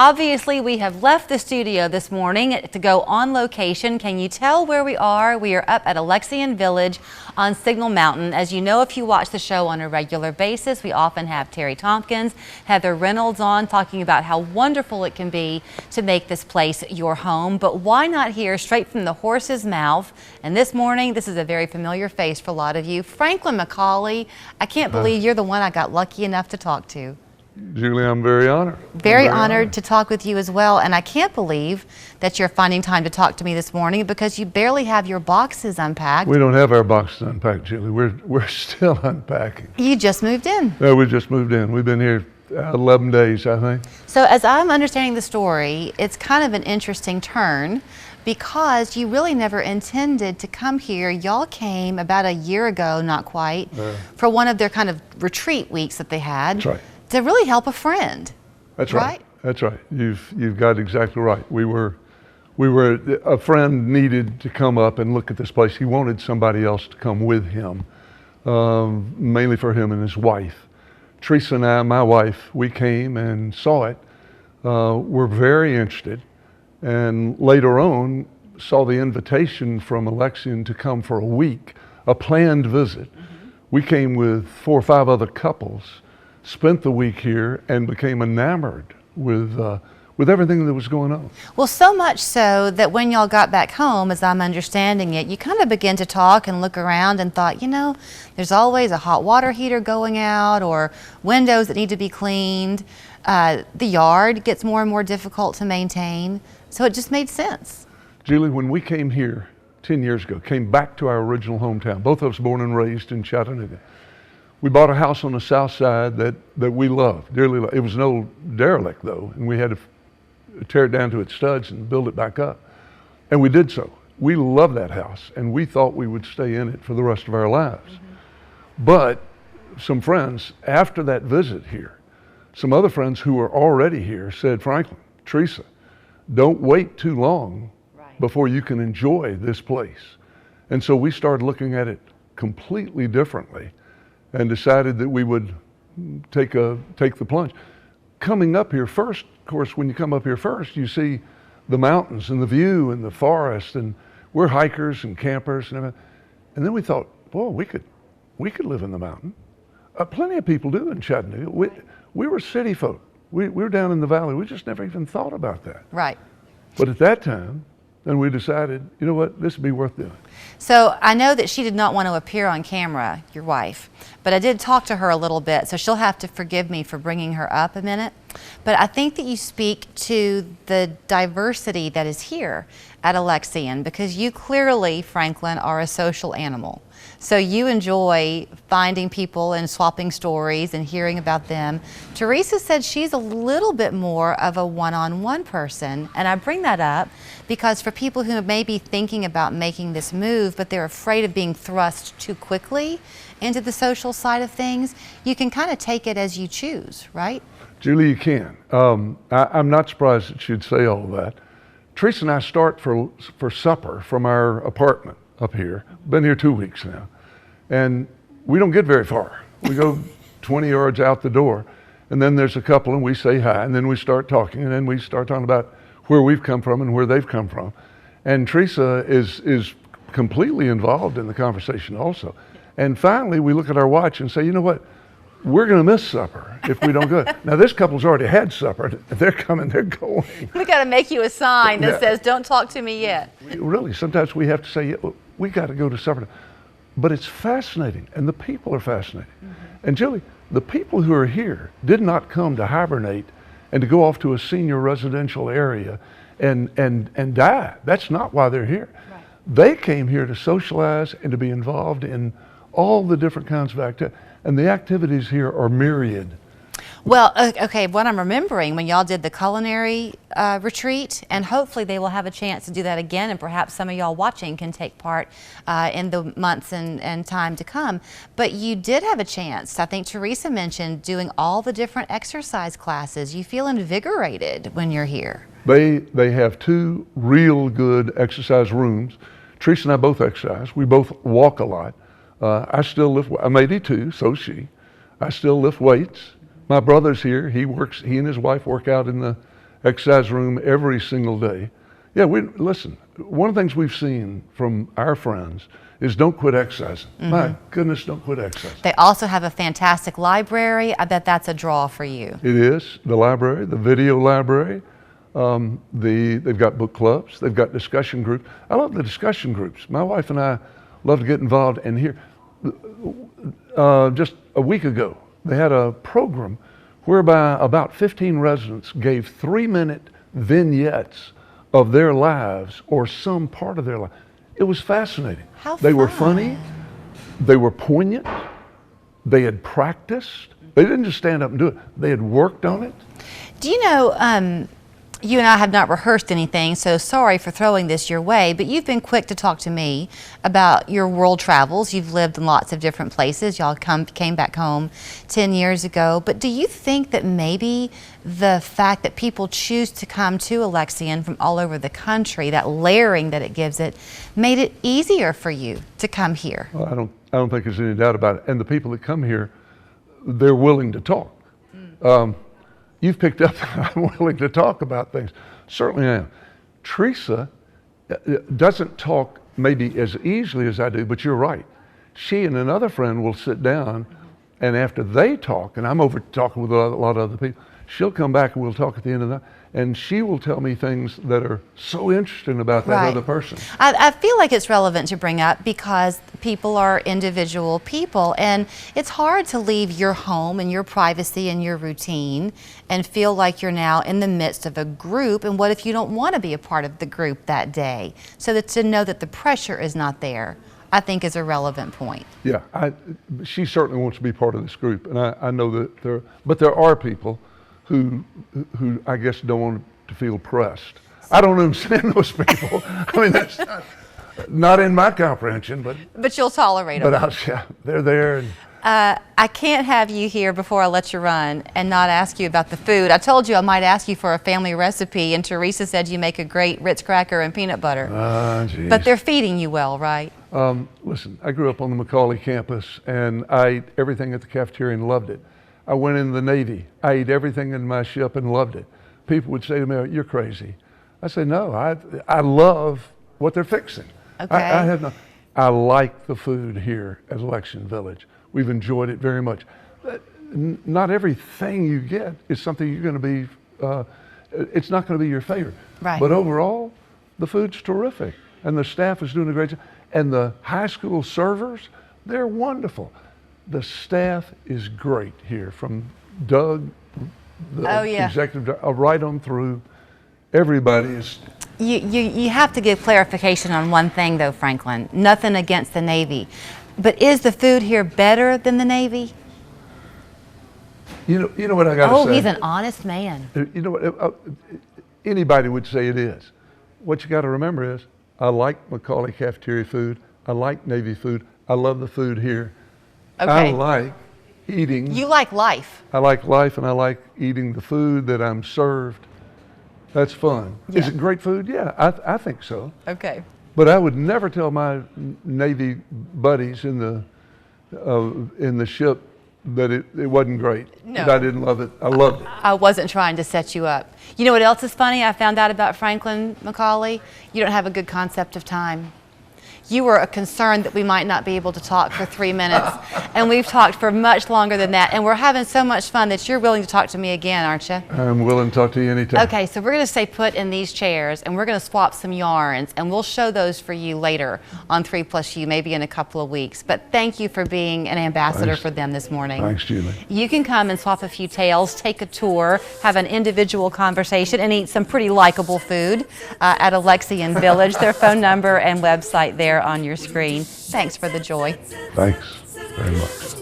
Obviously, we have left the studio this morning to go on location. Can you tell where we are? We are up at Alexian Village on Signal Mountain. As you know, if you watch the show on a regular basis, we often have Terry Tompkins, Heather Reynolds on talking about how wonderful it can be to make this place your home. But why not hear straight from the horse's mouth? And this morning, this is a very familiar face for a lot of you. Franklin McCallie, I can't believe you're the one I got lucky enough to talk to. Julie, I'm very honored. Very honored to talk with you as well. And I can't believe that you're finding time to talk to me this morning because you barely have your boxes unpacked. We don't have our boxes unpacked, Julie. We're still unpacking. You just moved in. No, we just moved in. We've been here 11 days, I think. So as I'm understanding the story, it's kind of an interesting turn because you really never intended to come here. Y'all came about a year ago, not quite, for one of their kind of retreat weeks that they had. That's right. To really help a friend. That's right. That's right. You've got it exactly right. We were a friend needed to come up and look at this place. He wanted somebody else to come with him, mainly for him and his wife. Teresa and I, my wife, we came and saw it. We're very interested, and later on saw the invitation from Alexian to come for a week, a planned visit. We came with 4 or 5 other couples, spent the week here, and became enamored with everything that was going on. Well, so much so that when y'all got back home, as I'm understanding it, you kind of began to talk and look around and thought, you know, there's always a hot water heater going out or windows that need to be cleaned. The yard gets more and more difficult to maintain. So it just made sense. Julie, when we came here 10 years ago, came back to our original hometown, both of us born and raised in Chattanooga. We bought a house on the south side that we loved, dearly loved. It was an old derelict though, and we had to tear it down to its studs and build it back up. And we did so. We loved that house, and we thought we would stay in it for the rest of our lives. But some friends, after that visit here, some other friends who were already here said, Franklin, Teresa, don't wait too long before you can enjoy this place. And so we started looking at it completely differently and decided that we would take the plunge. Coming up here first, of course, when you come up here first, you see the mountains and the view and the forest, and we're hikers and campers and everything. And then we thought, boy, we could live in the mountain. Plenty of people do in Chattanooga. We were city folk. We were down in the valley. We just never even thought about that. Right. But at that time, then we decided, you know what, this would be worth doing. So I know that she did not want to appear on camera, your wife, but I did talk to her a little bit, so she'll have to forgive me for bringing her up a minute. But I think that you speak to the diversity that is here at Alexian, because you clearly, Franklin, are a social animal. So you enjoy finding people and swapping stories and hearing about them. Teresa said she's a little bit more of a one-on-one person, and I bring that up because for people who may be thinking about making this move, but they're afraid of being thrust too quickly into the social side of things, you can kind of take it as you choose, right? Julie, you can. I'm not surprised that she'd say all of that. Teresa and I start for supper from our apartment up here. Been here 2 weeks now. And we don't get very far. We go 20 yards out the door, and then there's a couple and we say hi, and then we start talking, and then we start talking about where we've come from and where they've come from. And Teresa is completely involved in the conversation also. And finally, we look at our watch and say, you know what? We're going to miss supper if we don't go. Now, this couple's already had supper. They're coming, they're going. We got to make you a sign that says, don't talk to me yet. Really, sometimes we have to say, yeah, we got to go to supper. But it's fascinating, and the people are fascinating. And Julie, the people who are here did not come to hibernate and to go off to a senior residential area and die. That's not why they're here. Right. They came here to socialize and to be involved in all the different kinds of activities. And the activities here are myriad. Well, okay, what I'm remembering when y'all did the culinary retreat, and hopefully they will have a chance to do that again, and perhaps some of y'all watching can take part in the months and time to come. But you did have a chance, I think Teresa mentioned, doing all the different exercise classes. You feel invigorated when you're here. They have 2 real good exercise rooms. Teresa and I both exercise. We both walk a lot. I still lift. I'm 82, so is she. I still lift weights. My brother's here. He and his wife work out in exercise room every single day. Yeah, listen, one of the things we've seen from our friends is don't quit exercising. My goodness, don't quit exercising. They also have a fantastic library. I bet that's a draw for you. It is, the library, the video library. They've got book clubs, they've got discussion groups. I love the discussion groups. My wife and I love to get involved, and here, just a week ago, they had a program whereby about 15 residents gave 3-minute vignettes of their lives or some part of their life. It was fascinating. How They were fun. funny, they were poignant, they had practiced. They didn't just stand up and do it, they had worked on it. Do you know, you and I have not rehearsed anything, so sorry for throwing this your way, but you've been quick to talk to me about your world travels. You've lived in lots of different places. Y'all came back home 10 years ago. But do you think that maybe the fact that people choose to come to Alexian from all over the country, that layering that it gives it, made it easier for you to come here? Well, I don't think there's any doubt about it. And the people that come here, they're willing to talk. You've picked up that I'm willing to talk about things. Certainly I am. Teresa doesn't talk maybe as easily as I do, but you're right. She and another friend will sit down, and after they talk, and I'm over talking with a lot of other people, she'll come back and we'll talk at the end of the night, and she will tell me things that are so interesting about that other person. I feel like it's relevant to bring up because people are individual people, and it's hard to leave your home and your privacy and your routine and feel like you're now in the midst of a group, and what if you don't want to be a part of the group that day? So that to know that the pressure is not there, I think is a relevant point. Yeah, she certainly wants to be part of this group, and I know that there are people who I guess don't want to feel pressed. I don't understand those people. I mean, that's not in my comprehension, but you'll tolerate them. But yeah, they're there. And I can't have you here before I let you run and not ask you about the food. I told you I might ask you for a family recipe, and Teresa said you make a great Ritz cracker and peanut butter. But they're feeding you well, right? Listen, I grew up on the McCallie campus, and I ate everything at the cafeteria and loved it. I went in the Navy. I ate everything in my ship and loved it. People would say to me, "Oh, you're crazy." I say, "No, I love what they're fixing." Okay. I like the food here at Alexian Village. We've enjoyed it very much. Not everything you get is something you're going to be, it's not going to be your favorite. Right. But overall, the food's terrific, and the staff is doing a great job. And the high school servers, they're wonderful. The staff is great here, from Doug, the executive, right on through. Everybody is. You have to give clarification on one thing, though, Franklin. Nothing against the Navy, but is the food here better than the Navy? You know what I got to say? Oh, he's an honest man. You know what? Anybody would say it is. What you got to remember is, I like McCallie cafeteria food. I like Navy food. I love the food here. Okay. I like eating. You like life. I like life, and I like eating the food that I'm served. That's fun. Yeah. Is it great food? Yeah, I think so. Okay. But I would never tell my Navy buddies in the ship that it wasn't great. No. That I didn't love it. I loved it. I wasn't trying to set you up. You know what else is funny? I found out about Franklin McCallie. You don't have a good concept of time. You were concerned that we might not be able to talk for 3 minutes, and we've talked for much longer than that, and we're having so much fun that you're willing to talk to me again, aren't you? I'm willing to talk to you anytime. Okay, so we're going to stay put in these chairs, and we're going to swap some yarns, and we'll show those for you later on 3+U, maybe in a couple of weeks. But thank you for being an ambassador for them this morning. Thanks, Julie. You can come and swap a few tales, take a tour, have an individual conversation, and eat some pretty likable food at Alexian Village. Their phone number and website there on your screen. Thanks for the joy. Thanks very much.